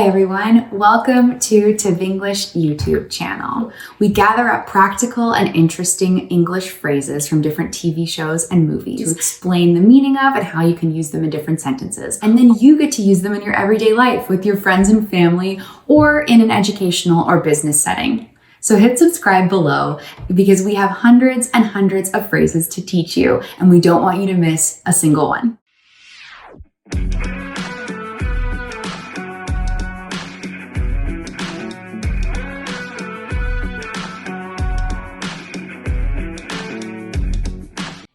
Hi everyone, welcome to TVnglish YouTube channel. We gather up practical and interesting English phrases from different TV shows and movies to explain the meaning of and how you can use them in different sentences. And then you get to use them in your everyday life with your friends and family or in an educational or business setting. So hit subscribe below because we have hundreds and hundreds of phrases to teach you and we don't want you to miss a single one.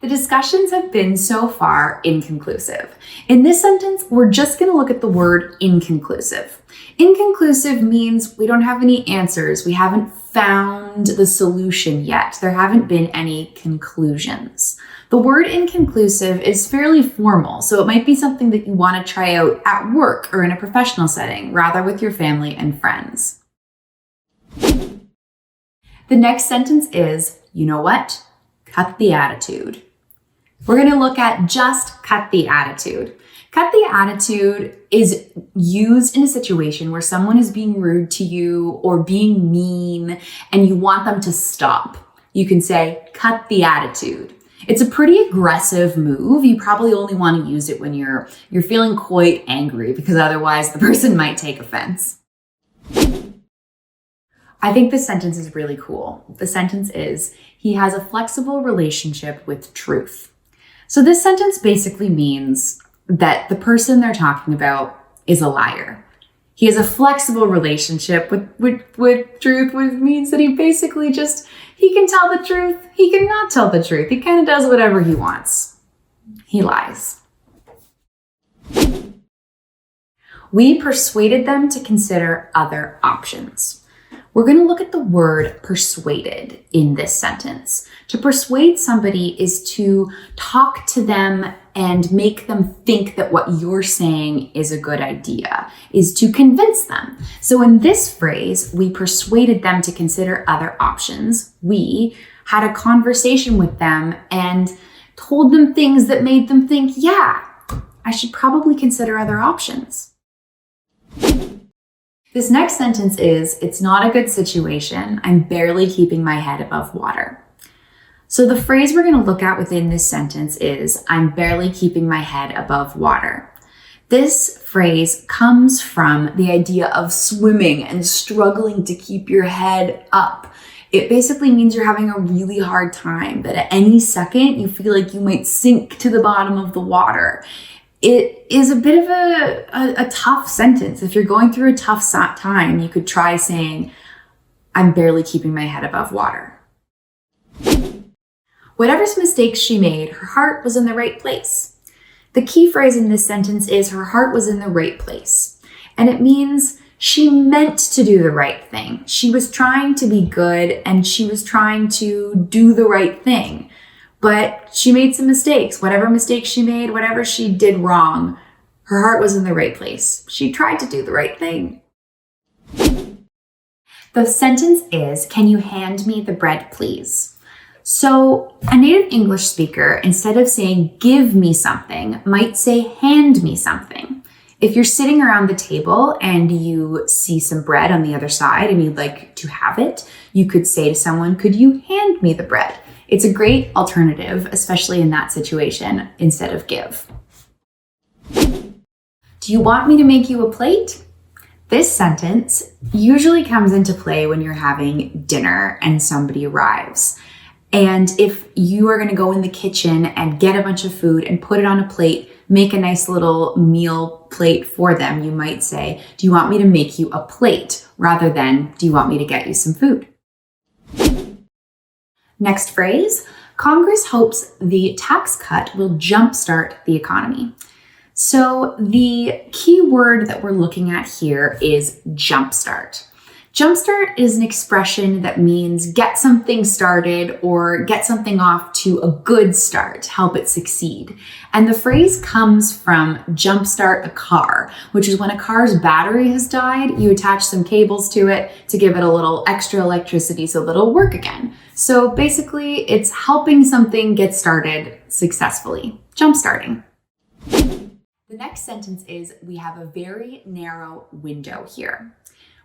The discussions have been so far inconclusive. In this sentence, we're just going to look at the word inconclusive. Inconclusive means we don't have any answers. We haven't found the solution yet. There haven't been any conclusions. The word inconclusive is fairly formal, so it might be something that you want to try out at work or in a professional setting, rather with your family and friends. The next sentence is, you know what? Cut the attitude. We're going to look at just cut the attitude. Cut the attitude is used in a situation where someone is being rude to you or being mean and you want them to stop. You can say, cut the attitude. It's a pretty aggressive move. You probably only want to use it when you're feeling quite angry because otherwise the person might take offense. I think this sentence is really cool. The sentence is, he has a flexible relationship with truth. So this sentence basically means that the person they're talking about is a liar. He has a flexible relationship with truth, which means that he basically he can tell the truth, he cannot tell the truth. He kind of does whatever he wants. He lies. We persuaded them to consider other options. We're going to look at the word persuaded in this sentence. To persuade somebody is to talk to them and make them think that what you're saying is a good idea, is to convince them. So in this phrase, we persuaded them to consider other options. We had a conversation with them and told them things that made them think, yeah, I should probably consider other options. This next sentence is, it's not a good situation. I'm barely keeping my head above water. So the phrase we're going to look at within this sentence is, I'm barely keeping my head above water. This phrase comes from the idea of swimming and struggling to keep your head up. It basically means you're having a really hard time, that at any second you feel like you might sink to the bottom of the water. It is a bit of a tough sentence. If you're going through a tough time, you could try saying, I'm barely keeping my head above water. Whatever mistakes she made, her heart was in the right place. The key phrase in this sentence is her heart was in the right place. And it means she meant to do the right thing. She was trying to be good and she was trying to do the right thing. But she made some mistakes. Whatever mistakes she made, whatever she did wrong, her heart was in the right place. She tried to do the right thing. The sentence is, can you hand me the bread, please? So a native English speaker, instead of saying give me something, might say hand me something. If you're sitting around the table and you see some bread on the other side and you'd like to have it, you could say to someone, could you hand me the bread? It's a great alternative, especially in that situation, instead of give. Do you want me to make you a plate? This sentence usually comes into play when you're having dinner and somebody arrives. And if you are going to go in the kitchen and get a bunch of food and put it on a plate, make a nice little meal plate for them, you might say, do you want me to make you a plate? Rather than, do you want me to get you some food? Next phrase, Congress hopes the tax cut will jumpstart the economy. So the key word that we're looking at here is jumpstart. Jumpstart is an expression that means get something started or get something off to a good start, help it succeed. And the phrase comes from jumpstart a car, which is when a car's battery has died, you attach some cables to it to give it a little extra electricity so that it'll work again. So basically, it's helping something get started successfully, jumpstarting. The next sentence is, we have a very narrow window here.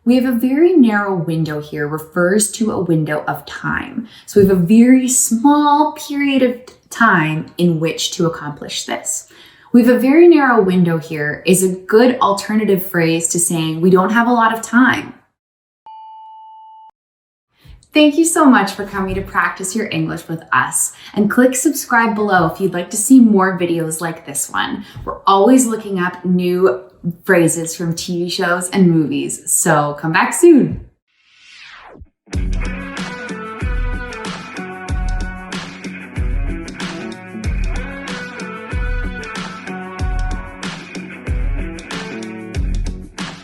We have a very narrow window here refers to a window of time. So we have a very small period of time in which to accomplish this. We have a very narrow window here is a good alternative phrase to saying we don't have a lot of time. Thank you so much for coming to practice your English with us, and click subscribe below if you'd like to see more videos like this one. We're always looking up new phrases from TV shows and movies, so come back soon.